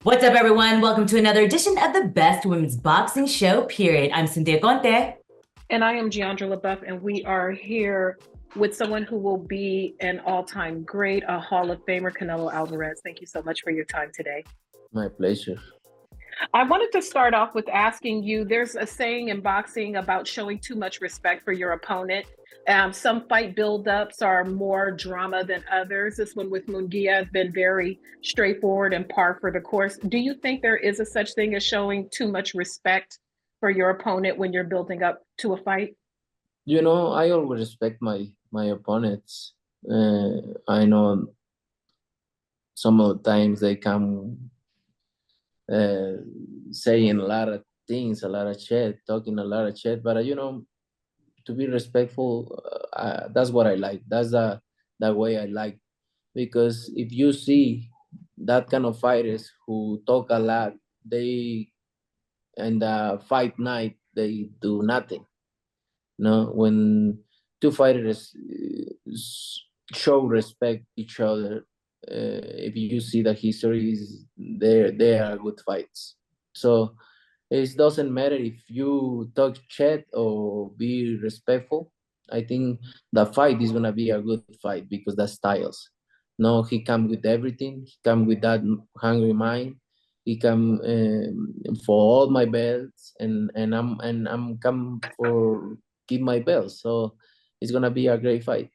What's up, everyone? Welcome to another edition of the Best Women's Boxing Show, period. I'm Cynthia Conte. And I am Jeandra LeBeauf, and we are here with someone who will be an all-time great, a Hall of Famer, CANELO Alvarez. Thank you so much for your time today. My pleasure. I wanted to start off with asking you, there's a saying in boxing about showing too much respect for your opponent. Some fight buildups are more drama than others. This one with Munguia has been very straightforward and par for the course. Do you think there is a such thing as showing too much respect for your opponent when you're building up to a fight? You know, I always respect my opponents. I know some of the times they come saying a lot of things, a lot of shit, talking a lot of shit, but to be respectful, that's what I like. That's the way I like, because if you see that kind of fighters who talk a lot, they and fight night they do nothing. When two fighters show respect each other, if you see the history, they are good fights. So it doesn't matter if you talk shit or be respectful. I think the fight is gonna be a good fight because that's styles. No, he come with everything. He come with that hungry mind. He come for all my belts, and I'm come for keep my belts. So it's gonna be a great fight.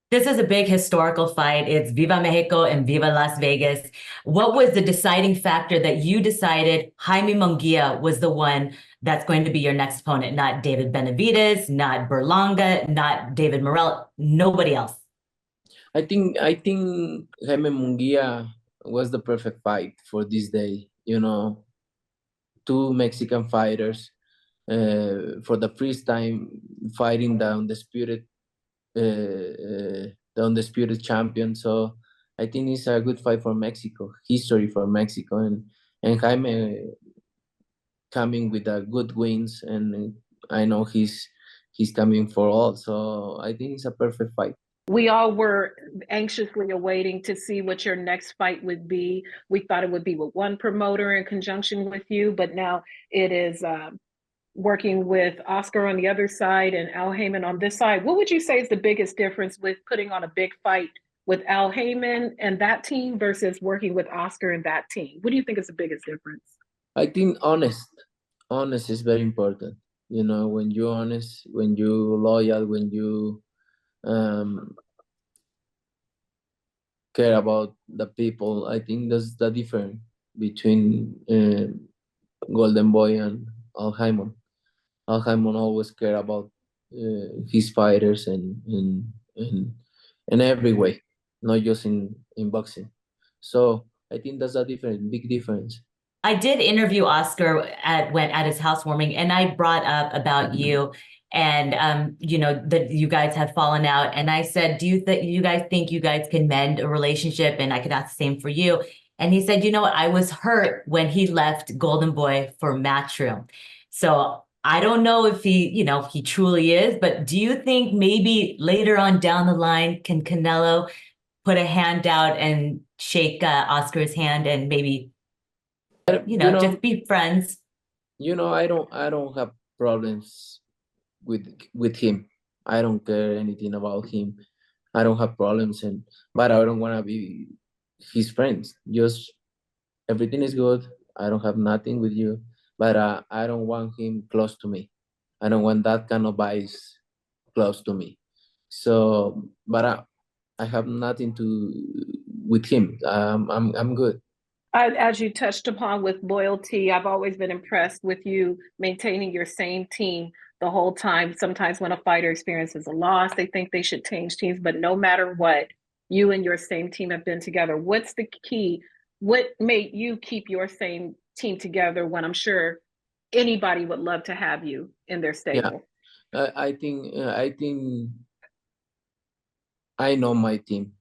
This is a big historical fight. It's Viva Mexico and Viva Las Vegas. What was the deciding factor that you decided Jaime Munguia was the one that's going to be your next opponent? Not David Benavidez, not Berlanga, not David Morrell, nobody else. I think Jaime Munguia was the perfect fight for this day. Two Mexican fighters for the first time fighting the undisputed champion. So I think it's a good fight for Mexico, history for Mexico, and Jaime coming with a good wins, and I know he's coming for all. So I think it's a perfect fight. We all were anxiously awaiting to see what your next fight would be. We thought it would be with one promoter in conjunction with you, but now it is working with Oscar on the other side and Al Haymon on this side. What would you say is the biggest difference with putting on a big fight with Al Haymon and that team versus working with Oscar and that team? What do you think is the biggest difference? I think honest is very important. When you're honest, when you're loyal, when you care about the people, I think that's the difference between Golden Boy and Al Haymon. Al Haymon always care about his fighters and in every way, not just in boxing. So I think that's a big difference. I did interview Oscar at his housewarming, and I brought up about you and that you guys had fallen out. And I said, do you guys think you guys can mend a relationship? And I could ask the same for you. And he said, I was hurt when he left Golden Boy for Matchroom. So I don't know if he truly is, but do you think maybe later on down the line, can CANELO put a hand out and shake Oscar's hand and maybe, just be friends? I don't have problems with him. I don't care anything about him. I don't have problems, but I don't want to be his friends. Just everything is good. I don't have nothing with you, but I don't want him close to me. I don't want that kind of vice close to me. So, but I have nothing with him. I'm good. As you touched upon with loyalty, I've always been impressed with you maintaining your same team the whole time. Sometimes when a fighter experiences a loss, they think they should change teams, but no matter what, you and your same team have been together. What's the key? What made you keep your same team together when I'm sure anybody would love to have you in their stable? Yeah. I think I know my team,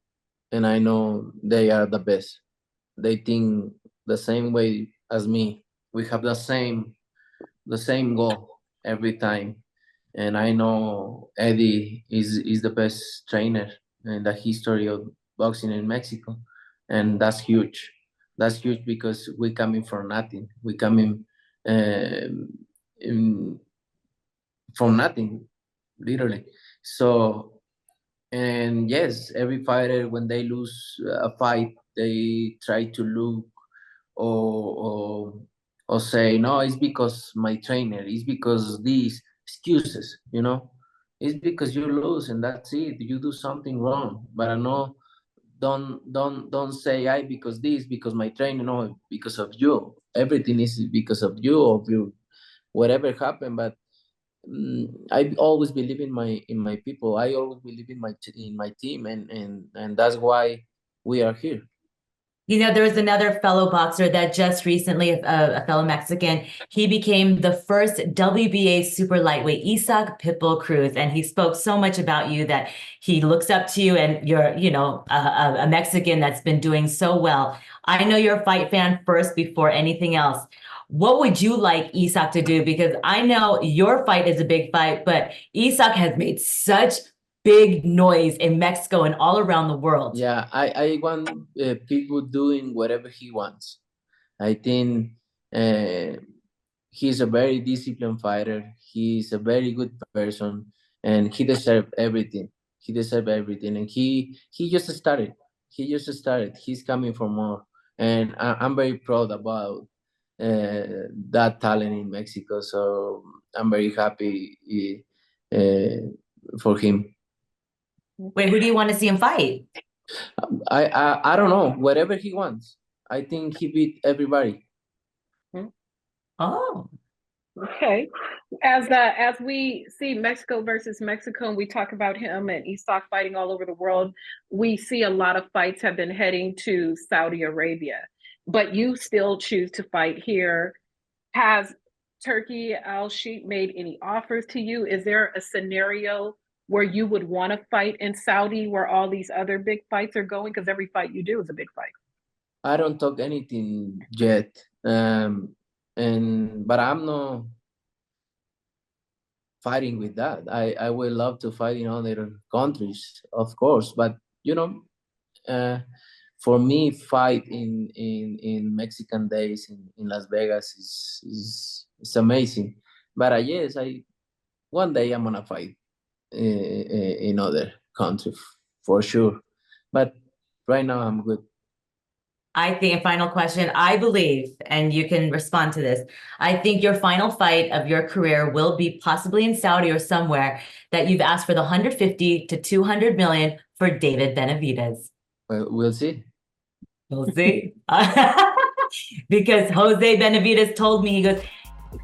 and I know they are the best. They think the same way as me. We have the same goal every time, and I know Eddie is the best trainer in the history of boxing in Mexico, and that's huge. That's huge because we coming from nothing. We coming from nothing, literally. So, and yes, every fighter, when they lose a fight, they try to look or or say, no, it's because my trainer, it's because these excuses, it's because you lose and that's it. You do something wrong. But I know, don't say I because this, because my trainer, no, because of you. Everything is because of you, whatever happened. But I always believe in my people. I always believe in my team, and that's why we are here. There was another fellow boxer that just recently, a fellow Mexican, he became the first WBA super lightweight, Isaac Pitbull Cruz. And he spoke so much about you that he looks up to you, and you're, a Mexican that's been doing so well. I know you're a fight fan first before anything else. What would you like Isaac to do? Because I know your fight is a big fight, but Isaac has made such big noise in Mexico and all around the world. Yeah, I want people doing whatever he wants. I think he's a very disciplined fighter. He's a very good person, and he deserves everything. He deserves everything, and he just started. He's coming for more, and I'm very proud about that talent in Mexico. So I'm very happy for him. Wait, who do you want to see him fight? I don't know. Whatever he wants. I think he beat everybody. Oh, okay. As we see Mexico versus Mexico, and we talk about him and Isaac fighting all over the world, we see a lot of fights have been heading to Saudi Arabia, but you still choose to fight here. Has Turki Al-Sheikh made any offers to you? Is there a scenario where you would want to fight in Saudi, where all these other big fights are going? Because every fight you do is a big fight. I don't talk anything yet, but I'm not fighting with that. I would love to fight in other countries, of course, but for me, fight in Mexican days in Las Vegas is amazing. But yes, one day I'm gonna fight in other country for sure. But right now I'm good. I think, final question, I believe, and you can respond to this, I think your final fight of your career will be possibly in Saudi or somewhere, that you've asked for the 150 to 200 million for David Benavidez. Well, we'll see. We'll see. Because Jose Benavidez told me, he goes,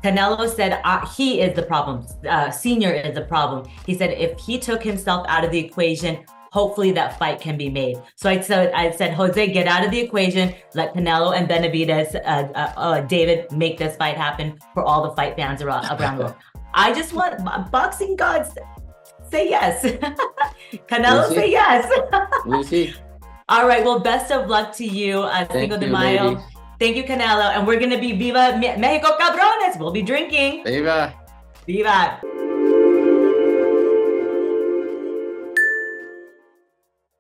Canelo said he is the problem. Senior is the problem. He said if he took himself out of the equation, hopefully that fight can be made. So I said, Jose, get out of the equation. Let Canelo and Benavidez, David, make this fight happen for all the fight fans around the world. I just want boxing gods say yes. Canelo, say yes. We'll see. All right. Well, best of luck to you. Cinco de Mayo. Ladies. Thank you, Canelo. And we're going to be Viva Mexico Cabrones. We'll be drinking. Viva. Viva.